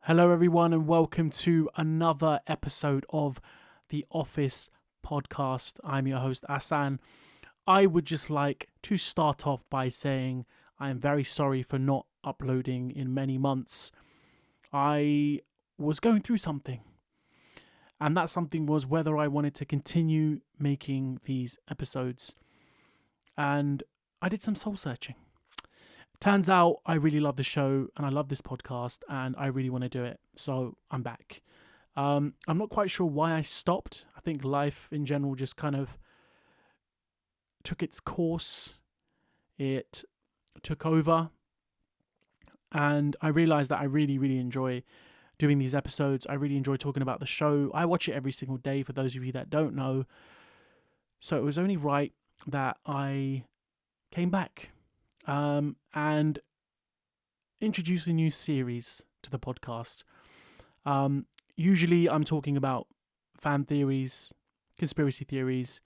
Hello, everyone, and welcome to another episode of the Office Podcast. I'm your host, Asan. I would just like to start off by saying I am very sorry for not uploading in many months. I was going through something, and that something was whether I wanted to continue making these episodes. And I did some soul searching. Turns out I really love the show and I love this podcast and I really want to do it. So I'm back. I'm not quite sure why I stopped. I think life in general just kind of took its course. It took over. And I realized that I really, really enjoy doing these episodes. I really enjoy talking about the show. I watch it every single day for those of you that don't know. So it was only right that I came back. And introduce a new series to the podcast. Usually I'm talking about fan theories, conspiracy theories,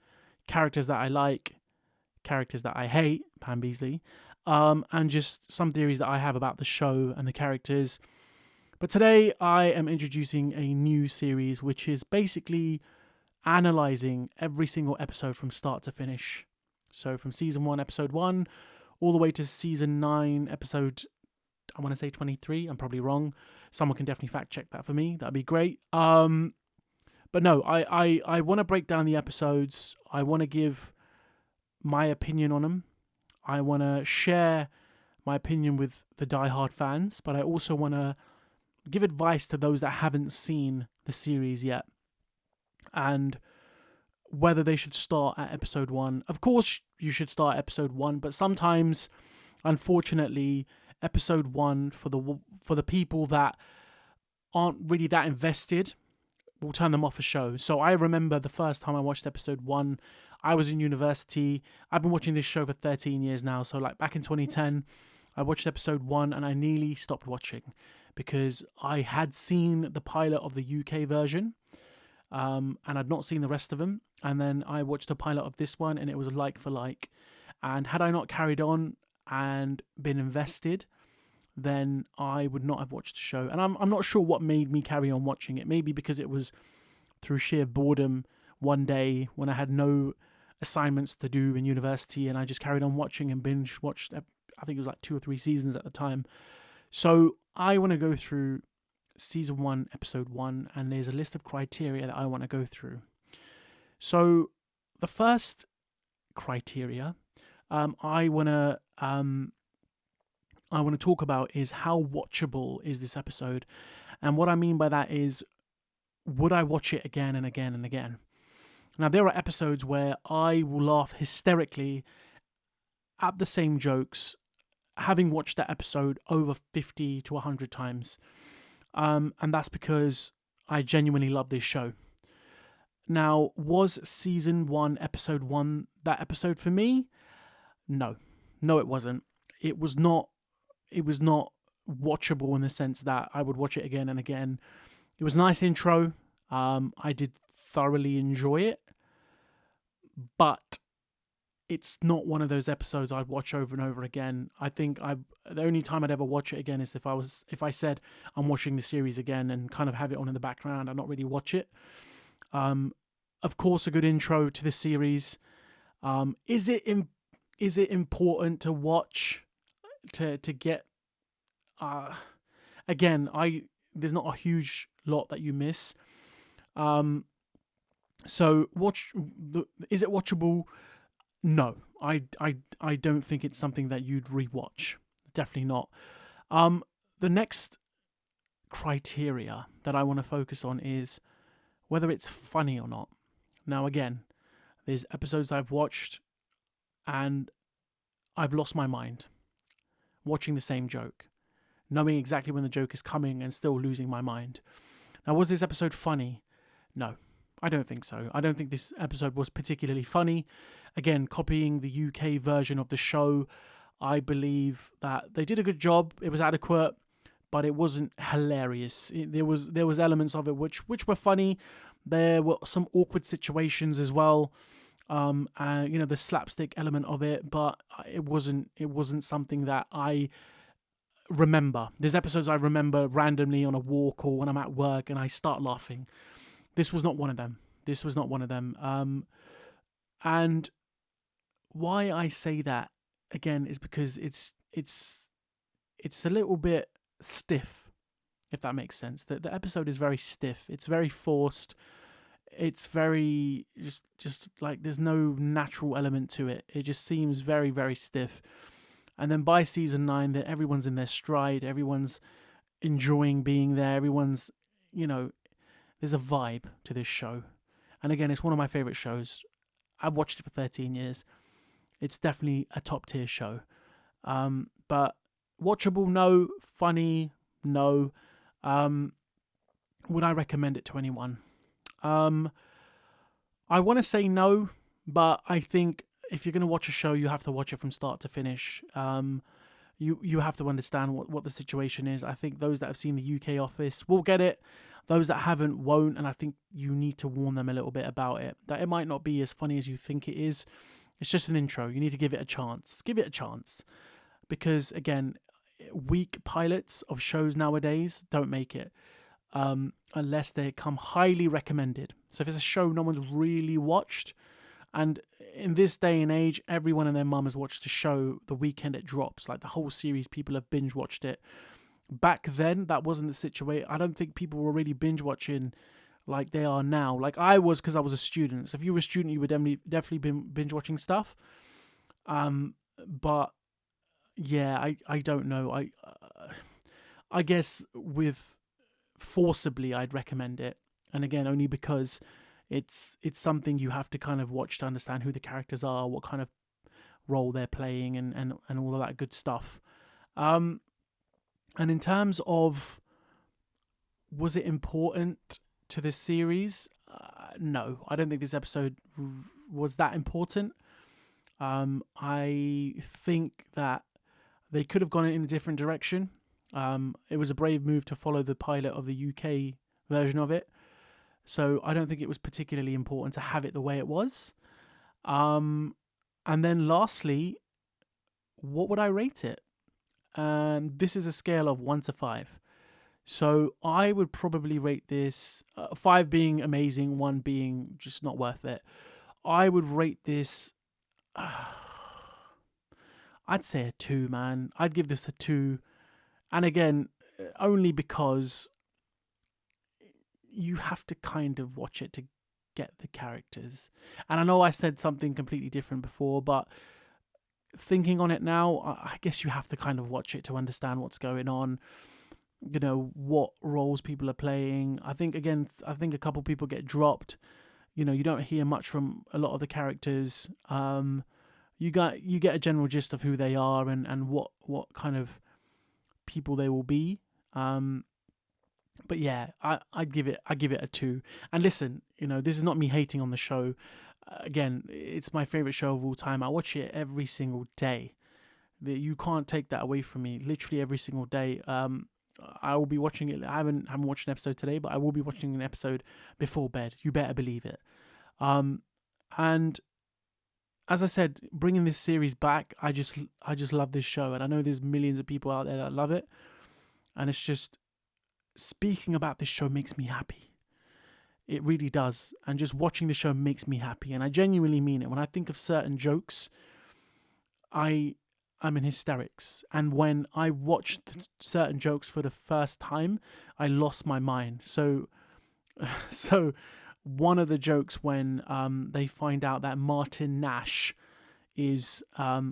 characters that I like, characters that I hate, Pam Beasley, and just some theories that I have about the show and the characters. But today I am introducing a new series which is basically analysing every single episode from start to finish. So from season 1, episode 1, all the way to season 9, episode, I want to say 23. I'm probably wrong. Someone can definitely fact check that for me. That'd be great. But no, I want to break down the episodes. I want to give my opinion on them. I want to share my opinion with the diehard fans, but I also want to give advice to those that haven't seen the series yet. And whether they should start at episode 1. Of course, you should start at episode 1, but sometimes, unfortunately, episode 1 for the people that aren't really that invested will turn them off a show. So I remember the first time I watched episode 1, I was in university. I've been watching this show for 13 years now. So like back in 2010, I watched episode 1 and I nearly stopped watching because I had seen the pilot of the UK version. And I'd not seen the rest of them. And then I watched the pilot of this one and it was like for like. And had I not carried on and been invested, then I would not have watched the show. And I'm not sure what made me carry on watching it. Maybe because it was through sheer boredom one day when I had no assignments to do in university and I just carried on watching and binge watched, I think it was like 2 or 3 seasons at the time. So I want to go through season 1, episode 1, and there's a list of criteria that I want to go through. So the first criteria I want to talk about is how watchable is this episode, and what I mean by that is, would I watch it again and again and again? Now there are episodes where I will laugh hysterically at the same jokes, having watched that episode over 50 to 100 times. And that's because I genuinely love this show. Now, was season 1, episode 1, that episode for me? No, it wasn't. It was not watchable in the sense that I would watch it again and again. It was a nice intro. I did thoroughly enjoy it, but it's not one of those episodes I'd watch over and over again. I think the only time I'd ever watch it again is if I said I'm watching the series again and kind of have it on in the background and not really watch it. Of course, a good intro to the series. Is it important to watch to get? Again, there's not a huge lot that you miss. So is it watchable? No, I don't think it's something that you'd rewatch. Definitely not. The next criteria that I want to focus on is whether it's funny or not. Now, again, there's episodes I've watched and I've lost my mind watching the same joke, knowing exactly when the joke is coming and still losing my mind. Now, was this episode funny? No. I don't think so. I don't think this episode was particularly funny. Again, copying the UK version of the show, I believe that they did a good job. It was adequate, but it wasn't hilarious. There was elements of it which were funny. There were some awkward situations as well. The slapstick element of it, but it wasn't something that I remember. There's episodes I remember randomly on a walk or when I'm at work and I start laughing. This was not one of them. And why I say that again is because it's a little bit stiff, if that makes sense. The episode is very stiff. It's very forced. It's very just like there's no natural element to it. It just seems very, very stiff. And then by season 9, that everyone's in their stride. Everyone's enjoying being there. Everyone's, there's a vibe to this show. And again, it's one of my favorite shows. I've watched it for 13 years. It's definitely a top tier show. But watchable, no. Funny, no. Would I recommend it to anyone? I want to say no, but I think if you're going to watch a show, you have to watch it from start to finish. You have to understand what the situation is. I think those that have seen the UK Office will get it. Those that haven't won't, and I think you need to warn them a little bit about it. That it might not be as funny as you think it is. It's just an intro. You need to give it a chance. Give it a chance. Because, again, weak pilots of shows nowadays don't make it. Unless they come highly recommended. So if it's a show no one's really watched, and in this day and age, everyone and their mum has watched a show the weekend it drops. Like the whole series, people have binge watched it. Back then, that wasn't the situation. I don't think people were really binge watching like they are now. Like I was, because I was a student. So if you were a student, you would definitely been binge watching stuff. But yeah, I don't know. I guess with forcibly, I'd recommend it. And again, only because it's something you have to kind of watch to understand who the characters are, what kind of role they're playing, and all of that good stuff. And in terms of, was it important to this series? No, I don't think this episode was that important. I think that they could have gone in a different direction. It was a brave move to follow the pilot of the UK version of it. So I don't think it was particularly important to have it the way it was. And then lastly, what would I rate it? And this is a scale of 1 to 5. So I would probably rate this, 5 being amazing, 1 being just not worth it. I would rate this, I'd say a 2, man. I'd give this a 2. And again, only because you have to kind of watch it to get the characters. And I know I said something completely different before, but thinking on it now, I guess you have to kind of watch it to understand what's going on. What roles people are playing. I think a couple people get dropped. You don't hear much from a lot of the characters. You get a general gist of who they are and what kind of people they will be. But yeah, I give it a 2. And listen, this is not me hating on the show. Again, it's my favorite show of all time. I watch it every single day. You can't take that away from me. Literally every single day. I will be watching it. I haven't watched an episode today, but I will be watching an episode before bed. You better believe it. And as I said, bringing this series back, I just love this show, and I know there's millions of people out there that love it. And it's just, speaking about this show makes me happy. It really does. And just watching the show makes me happy. And I genuinely mean it. When I think of certain jokes, I'm in hysterics. And when I watched certain jokes for the first time, I lost my mind. So one of the jokes when they find out that Martin Nash is a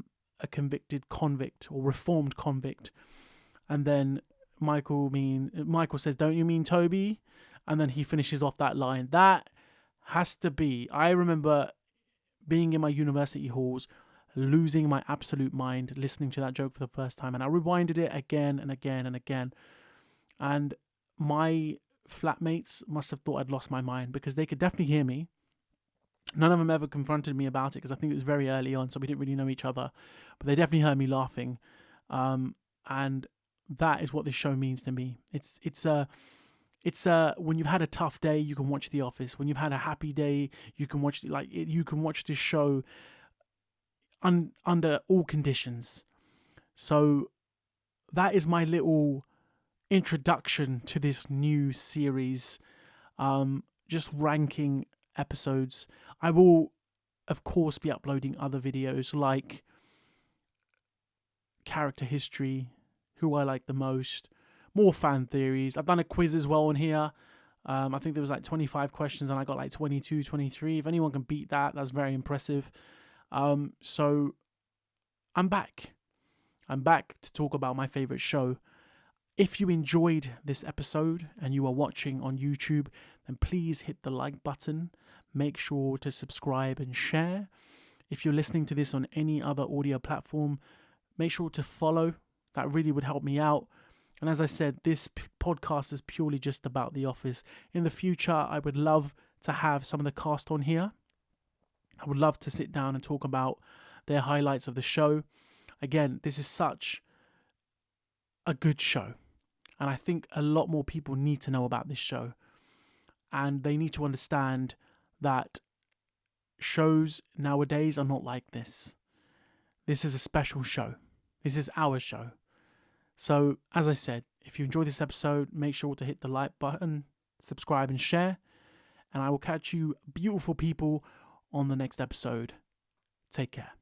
convicted convict or reformed convict. And then Michael says, "Don't you mean Toby?" And then he finishes off that line. That has to be. I remember being in my university halls, losing my absolute mind, listening to that joke for the first time. And I rewinded it again and again and again. And my flatmates must have thought I'd lost my mind, because they could definitely hear me. None of them ever confronted me about it, because I think it was very early on, so we didn't really know each other. But they definitely heard me laughing. And that is what this show means to me. It's when you've had a tough day, you can watch The Office. When you've had a happy day, you can watch you can watch this show under all conditions. So that is my little introduction to this new series. Just ranking episodes. I will, of course, be uploading other videos like character history, who I like the most, more fan theories. I've done a quiz as well on here. I think there was like 25 questions and I got like 22, 23. If anyone can beat that, that's very impressive. So I'm back. I'm back to talk about my favorite show. If you enjoyed this episode and you are watching on YouTube, then please hit the like button. Make sure to subscribe and share. If you're listening to this on any other audio platform, make sure to follow. That really would help me out. And as I said, this podcast is purely just about The Office. In the future, I would love to have some of the cast on here. I would love to sit down and talk about their highlights of the show. Again, this is such a good show. And I think a lot more people need to know about this show. And they need to understand that shows nowadays are not like this. This is a special show. This is our show. So, as I said, if you enjoyed this episode, make sure to hit the like button, subscribe and share. And I will catch you beautiful people on the next episode. Take care.